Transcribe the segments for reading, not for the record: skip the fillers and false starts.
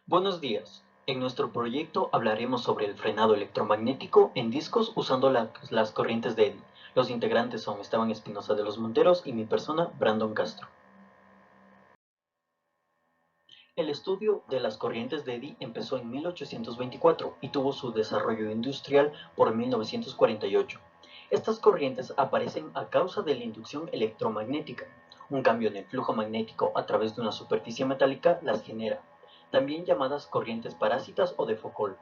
Buenos días. En nuestro proyecto hablaremos sobre el frenado electromagnético en discos usando las corrientes de Eddy. Los integrantes son Esteban Espinosa de los Monteros y mi persona, Brandon Castro. El estudio de las corrientes de Eddy empezó en 1824 y tuvo su desarrollo industrial por 1948. Estas corrientes aparecen a causa de la inducción electromagnética. Un cambio en el flujo magnético a través de una superficie metálica las genera, también llamadas corrientes parásitas o de Foucault.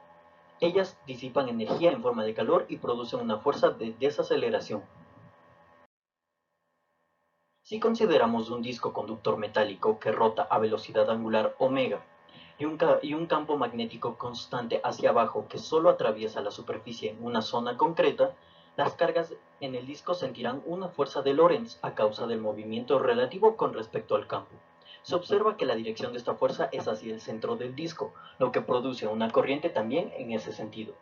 Ellas disipan energía en forma de calor y producen una fuerza de desaceleración. Si consideramos un disco conductor metálico que rota a velocidad angular omega y un campo magnético constante hacia abajo que solo atraviesa la superficie en una zona concreta, las cargas en el disco sentirán una fuerza de Lorentz a causa del movimiento relativo con respecto al campo. Se observa que la dirección de esta fuerza es hacia el centro del disco, lo que produce una corriente también en ese sentido.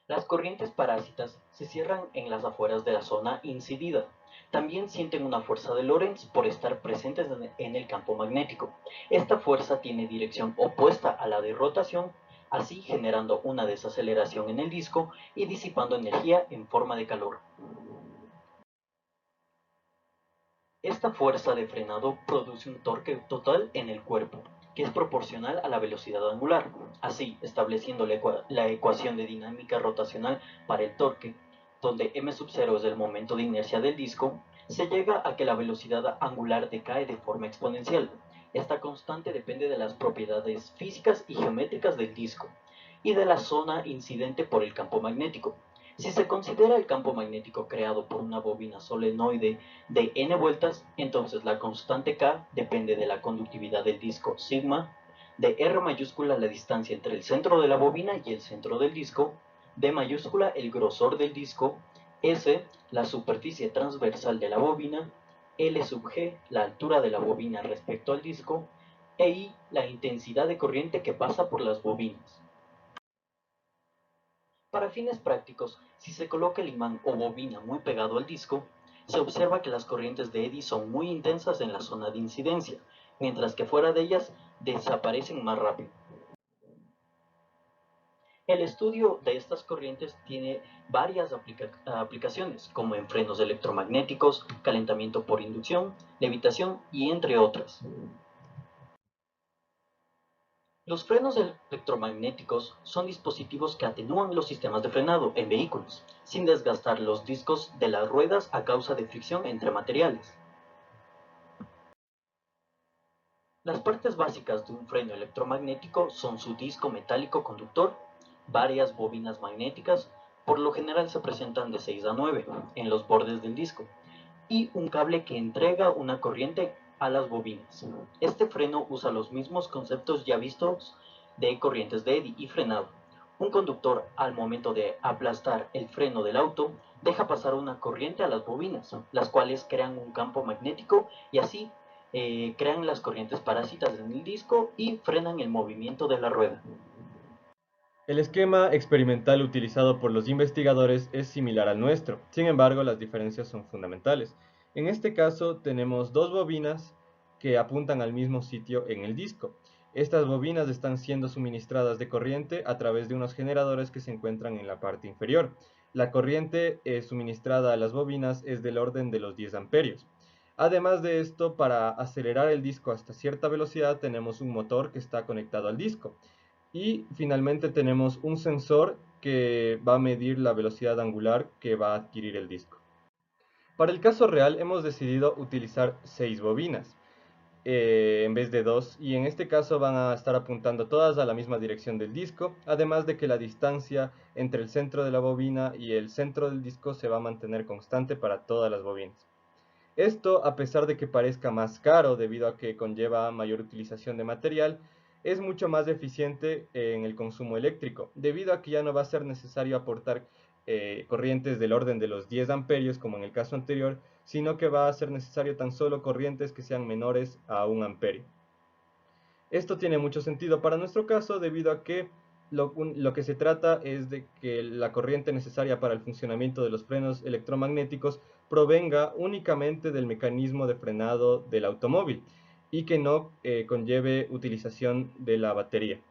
Las corrientes parásitas se cierran en las afueras de la zona incidida. También sienten una fuerza de Lorentz por estar presentes en el campo magnético. Esta fuerza tiene dirección opuesta a la de rotación, así generando una desaceleración en el disco y disipando energía en forma de calor. Esta fuerza de frenado produce un torque total en el cuerpo, que es proporcional a la velocidad angular. Así, estableciendo la ecuación de dinámica rotacional para el torque, donde m0 es el momento de inercia del disco, se llega a que la velocidad angular decae de forma exponencial. Esta constante depende de las propiedades físicas y geométricas del disco y de la zona incidente por el campo magnético. Si se considera el campo magnético creado por una bobina solenoide de n vueltas, entonces la constante K depende de la conductividad del disco sigma, de R mayúscula la distancia entre el centro de la bobina y el centro del disco, D mayúscula el grosor del disco, S la superficie transversal de la bobina, L sub G la altura de la bobina respecto al disco, e I la intensidad de corriente que pasa por las bobinas. Para fines prácticos, si se coloca el imán o bobina muy pegado al disco, se observa que las corrientes de Eddy son muy intensas en la zona de incidencia, mientras que fuera de ellas desaparecen más rápido. El estudio de estas corrientes tiene varias aplicaciones, como en frenos electromagnéticos, calentamiento por inducción, levitación y entre otras. Los frenos electromagnéticos son dispositivos que atenúan los sistemas de frenado en vehículos, sin desgastar los discos de las ruedas a causa de fricción entre materiales. Las partes básicas de un freno electromagnético son su disco metálico conductor, varias bobinas magnéticas, por lo general se presentan de 6 a 9 en los bordes del disco, y un cable que entrega una corriente a las bobinas. Este freno usa los mismos conceptos ya vistos de corrientes de Eddy y frenado. Un conductor, al momento de aplastar el freno del auto, deja pasar una corriente a las bobinas, las cuales crean un campo magnético y así crean las corrientes parásitas en el disco y frenan el movimiento de la rueda. El esquema experimental utilizado por los investigadores es similar al nuestro, sin embargo las diferencias son fundamentales. En este caso tenemos dos bobinas que apuntan al mismo sitio en el disco. Estas bobinas están siendo suministradas de corriente a través de unos generadores que se encuentran en la parte inferior. La corriente suministrada a las bobinas es del orden de los 10 amperios. Además de esto, para acelerar el disco hasta cierta velocidad tenemos un motor que está conectado al disco. Y finalmente tenemos un sensor que va a medir la velocidad angular que va a adquirir el disco. Para el caso real hemos decidido utilizar 6 bobinas en vez de 2 y en este caso van a estar apuntando todas a la misma dirección del disco, además de que la distancia entre el centro de la bobina y el centro del disco se va a mantener constante para todas las bobinas. Esto, a pesar de que parezca más caro debido a que conlleva mayor utilización de material, es mucho más eficiente en el consumo eléctrico, debido a que ya no va a ser necesario aportar corrientes del orden de los 10 amperios como en el caso anterior, sino que va a ser necesario tan solo corrientes que sean menores a 1 amperio. Esto tiene mucho sentido para nuestro caso debido a que lo que se trata es de que la corriente necesaria para el funcionamiento de los frenos electromagnéticos provenga únicamente del mecanismo de frenado del automóvil. y que no conlleve utilización de la batería.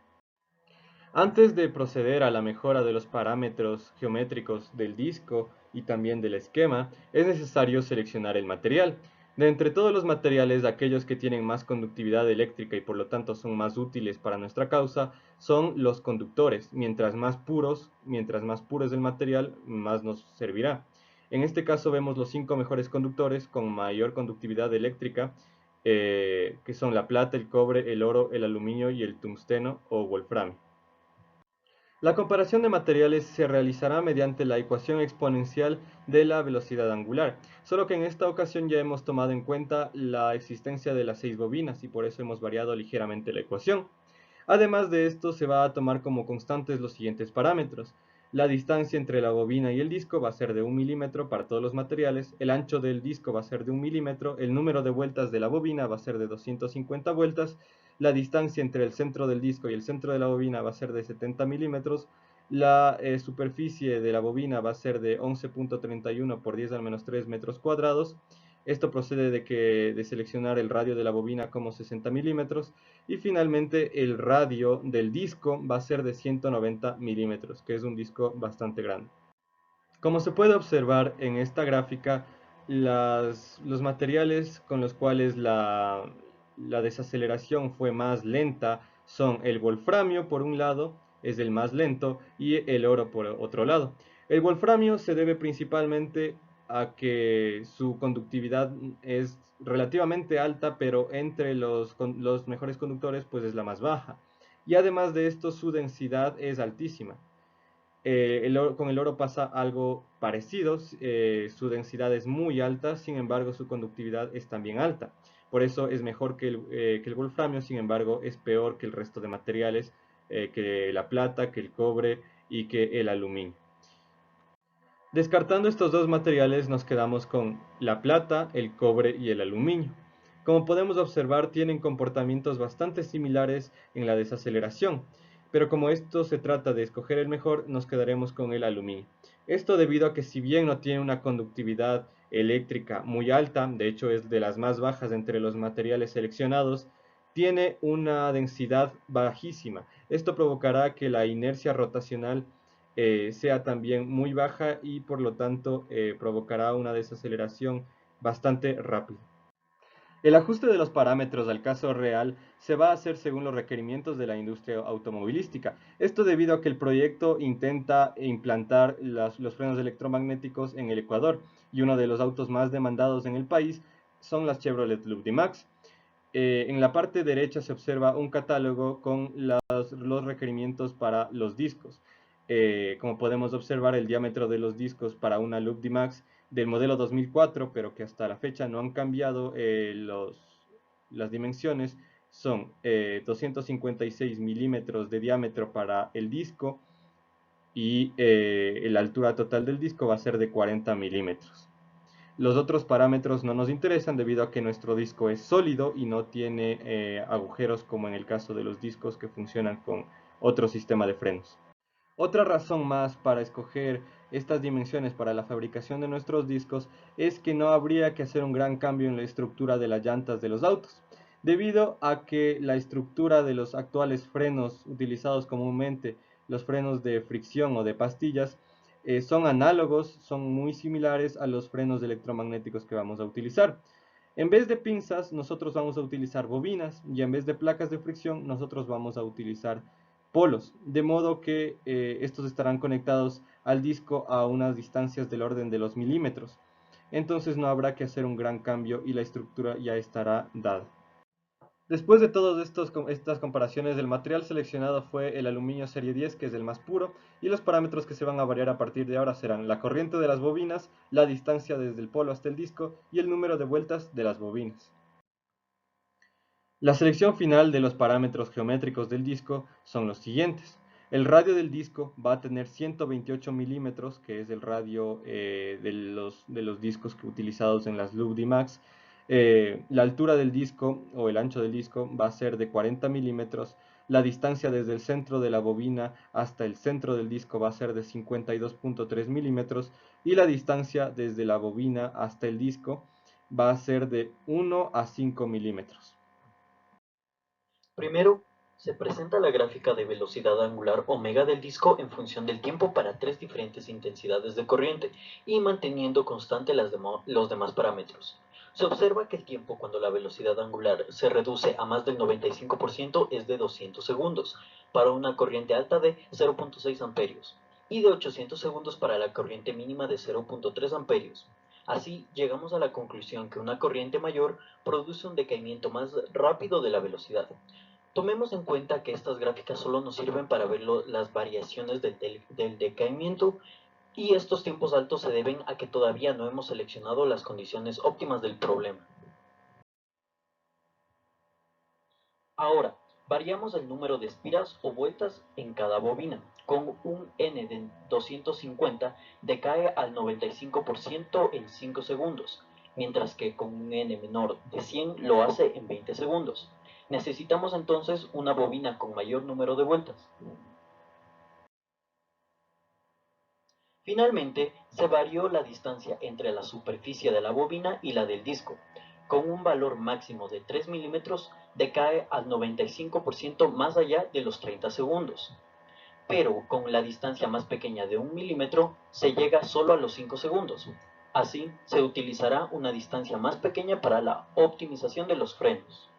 Antes de proceder a la mejora de los parámetros geométricos del disco y también del esquema, es necesario seleccionar el material. De entre todos los materiales, aquellos que tienen más conductividad eléctrica y por lo tanto son más útiles para nuestra causa, son los conductores. Mientras más puro es el material, más nos servirá. En este caso vemos los 5 mejores conductores con mayor conductividad eléctrica, que son la plata, el cobre, el oro, el aluminio y el tungsteno o wolframio. La comparación de materiales se realizará mediante la ecuación exponencial de la velocidad angular, solo que en esta ocasión ya hemos tomado en cuenta la existencia de las 6 bobinas y por eso hemos variado ligeramente la ecuación. Además de esto, se va a tomar como constantes los siguientes parámetros. La distancia entre la bobina y el disco va a ser de 1 milímetro para todos los materiales, el ancho del disco va a ser de 1 milímetro, el número de vueltas de la bobina va a ser de 250 vueltas, la distancia entre el centro del disco y el centro de la bobina va a ser de 70 milímetros, la superficie de la bobina va a ser de 11.31 por 10 al menos 3 metros cuadrados. Esto procede de seleccionar el radio de la bobina como 60 milímetros y finalmente el radio del disco va a ser de 190 milímetros, que es un disco bastante grande. Como se puede observar en esta gráfica, los materiales con los cuales la desaceleración fue más lenta son el wolframio por un lado, es el más lento, y el oro por otro lado. El wolframio se debe principalmente a que su conductividad es relativamente alta, pero entre los mejores conductores pues es la más baja. Y además de esto su densidad es altísima. Con el oro pasa algo parecido, su densidad es muy alta, sin embargo su conductividad es también alta. Por eso es mejor que el wolframio, sin embargo es peor que el resto de materiales, que la plata, que el cobre y que el aluminio. Descartando estos dos materiales nos quedamos con la plata, el cobre y el aluminio. Como podemos observar, tienen comportamientos bastante similares en la desaceleración, pero como esto se trata de escoger el mejor, nos quedaremos con el aluminio. Esto debido a que si bien no tiene una conductividad eléctrica muy alta, de hecho es de las más bajas entre los materiales seleccionados, tiene una densidad bajísima. Esto provocará que la inercia rotacional sea también muy baja y por lo tanto provocará una desaceleración bastante rápida. El ajuste de los parámetros al caso real se va a hacer según los requerimientos de la industria automovilística. Esto debido a que el proyecto intenta implantar los frenos electromagnéticos en el Ecuador y uno de los autos más demandados en el país son las Chevrolet Luv D-Max. En la parte derecha se observa un catálogo con los requerimientos para los discos. Como podemos observar, el diámetro de los discos para una Loop D-Max del modelo 2004, pero que hasta la fecha no han cambiado las dimensiones, son 256 milímetros de diámetro para el disco y la altura total del disco va a ser de 40 milímetros. Los otros parámetros no nos interesan debido a que nuestro disco es sólido y no tiene agujeros como en el caso de los discos que funcionan con otro sistema de frenos. Otra razón más para escoger estas dimensiones para la fabricación de nuestros discos es que no habría que hacer un gran cambio en la estructura de las llantas de los autos, debido a que la estructura de los actuales frenos utilizados comúnmente, los frenos de fricción o de pastillas, son análogos, son muy similares a los frenos electromagnéticos que vamos a utilizar. En vez de pinzas, nosotros vamos a utilizar bobinas y en vez de placas de fricción, nosotros vamos a utilizar polos, de modo que estos estarán conectados al disco a unas distancias del orden de los milímetros. Entonces no habrá que hacer un gran cambio y la estructura ya estará dada. Después de todas estas comparaciones, el material seleccionado fue el aluminio serie 10, que es el más puro, y los parámetros que se van a variar a partir de ahora serán la corriente de las bobinas, la distancia desde el polo hasta el disco y el número de vueltas de las bobinas. La selección final de los parámetros geométricos del disco son los siguientes. El radio del disco va a tener 128 milímetros, que es el radio de los discos utilizados en las Loop D-Max. La altura del disco o el ancho del disco va a ser de 40 milímetros. La distancia desde el centro de la bobina hasta el centro del disco va a ser de 52.3 milímetros y la distancia desde la bobina hasta el disco va a ser de 1 a 5 milímetros. Primero, se presenta la gráfica de velocidad angular omega del disco en función del tiempo para tres diferentes intensidades de corriente y manteniendo constante los demás parámetros. Se observa que el tiempo cuando la velocidad angular se reduce a más del 95% es de 200 segundos para una corriente alta de 0.6 amperios y de 800 segundos para la corriente mínima de 0.3 amperios. Así, llegamos a la conclusión que una corriente mayor produce un decaimiento más rápido de la velocidad. Tomemos en cuenta que estas gráficas solo nos sirven para ver las variaciones del decaimiento y estos tiempos altos se deben a que todavía no hemos seleccionado las condiciones óptimas del problema. Ahora, variamos el número de espiras o vueltas en cada bobina. Con un n de 250 decae al 95% en 5 segundos, mientras que con un n menor de 100 lo hace en 20 segundos. Necesitamos entonces una bobina con mayor número de vueltas. Finalmente, se varió la distancia entre la superficie de la bobina y la del disco. Con un valor máximo de 3 milímetros, decae al 95% más allá de los 30 segundos. Pero con la distancia más pequeña de 1 milímetro, se llega solo a los 5 segundos. Así, se utilizará una distancia más pequeña para la optimización de los frenos.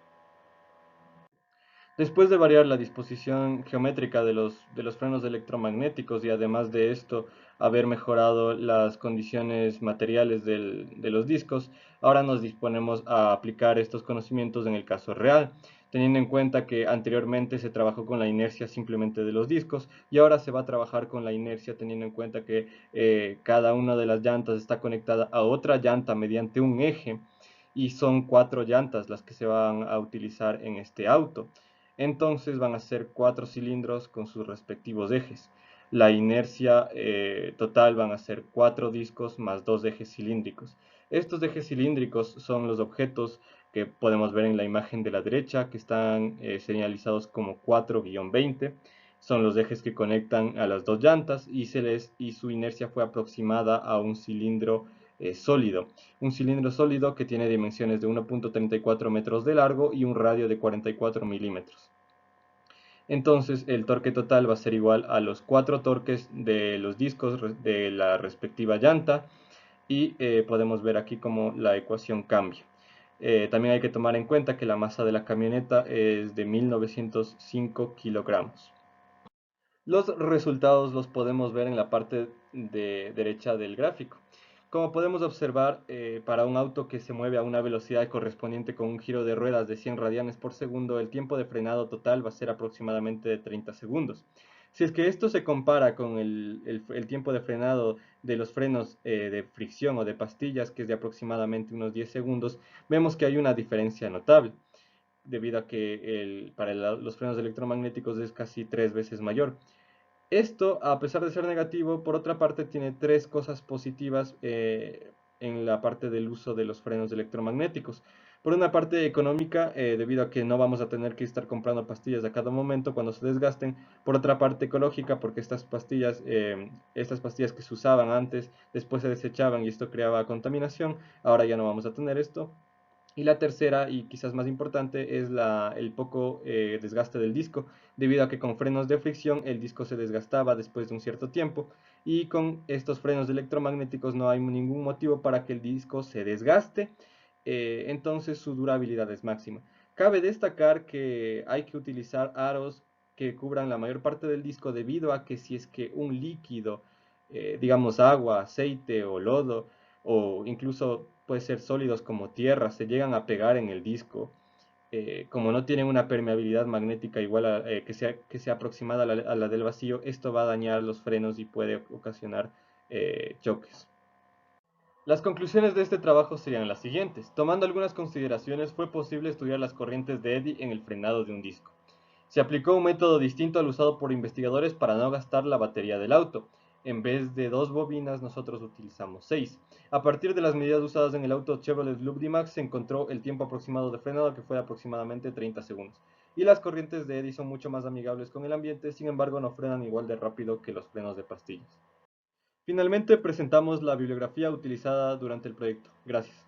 Después de variar la disposición geométrica de los frenos electromagnéticos y además de esto haber mejorado las condiciones materiales de los discos, ahora nos disponemos a aplicar estos conocimientos en el caso real, teniendo en cuenta que anteriormente se trabajó con la inercia simplemente de los discos y ahora se va a trabajar con la inercia teniendo en cuenta que cada una de las llantas está conectada a otra llanta mediante un eje y son 4 llantas las que se van a utilizar en este auto. Entonces van a ser 4 cilindros con sus respectivos ejes. La inercia total van a ser 4 discos más 2 ejes cilíndricos. Estos ejes cilíndricos son los objetos que podemos ver en la imagen de la derecha, que están señalizados como 4-20. Son los ejes que conectan a las 2 llantas y su inercia fue aproximada a un cilindro sólido. Un cilindro sólido que tiene dimensiones de 1.34 metros de largo y un radio de 44 milímetros. Entonces el torque total va a ser igual a los 4 torques de los discos de la respectiva llanta y podemos ver aquí cómo la ecuación cambia. También hay que tomar en cuenta que la masa de la camioneta es de 1905 kilogramos. Los resultados los podemos ver en la parte derecha del gráfico. Como podemos observar, para un auto que se mueve a una velocidad correspondiente con un giro de ruedas de 100 radianes por segundo, el tiempo de frenado total va a ser aproximadamente de 30 segundos. Si es que esto se compara con el tiempo de frenado de los frenos de fricción o de pastillas, que es de aproximadamente unos 10 segundos, vemos que hay una diferencia notable, debido a que para los frenos electromagnéticos es casi 3 veces mayor. Esto, a pesar de ser negativo, por otra parte tiene tres cosas positivas en la parte del uso de los frenos electromagnéticos. Por una parte económica, debido a que no vamos a tener que estar comprando pastillas a cada momento cuando se desgasten. Por otra parte ecológica, porque estas pastillas que se usaban antes, después se desechaban y esto creaba contaminación. Ahora ya no vamos a tener esto. Y la tercera, y quizás más importante, es el poco desgaste del disco, debido a que con frenos de fricción el disco se desgastaba después de un cierto tiempo, y con estos frenos electromagnéticos no hay ningún motivo para que el disco se desgaste, entonces su durabilidad es máxima. Cabe destacar que hay que utilizar aros que cubran la mayor parte del disco, debido a que si es que un líquido, digamos agua, aceite o lodo, o incluso puede ser sólidos como tierra, se llegan a pegar en el disco, como no tienen una permeabilidad magnética igual que sea aproximada a la del vacío, esto va a dañar los frenos y puede ocasionar choques. Las conclusiones de este trabajo serían las siguientes. Tomando algunas consideraciones, fue posible estudiar las corrientes de eddy en el frenado de un disco. Se aplicó un método distinto al usado por investigadores para no gastar la batería del auto. En vez de 2 bobinas, nosotros utilizamos 6. A partir de las medidas usadas en el auto Chevrolet Loop D-Max, se encontró el tiempo aproximado de frenado, que fue aproximadamente 30 segundos. Y las corrientes de eddy son mucho más amigables con el ambiente, sin embargo no frenan igual de rápido que los frenos de pastillas. Finalmente presentamos la bibliografía utilizada durante el proyecto. Gracias.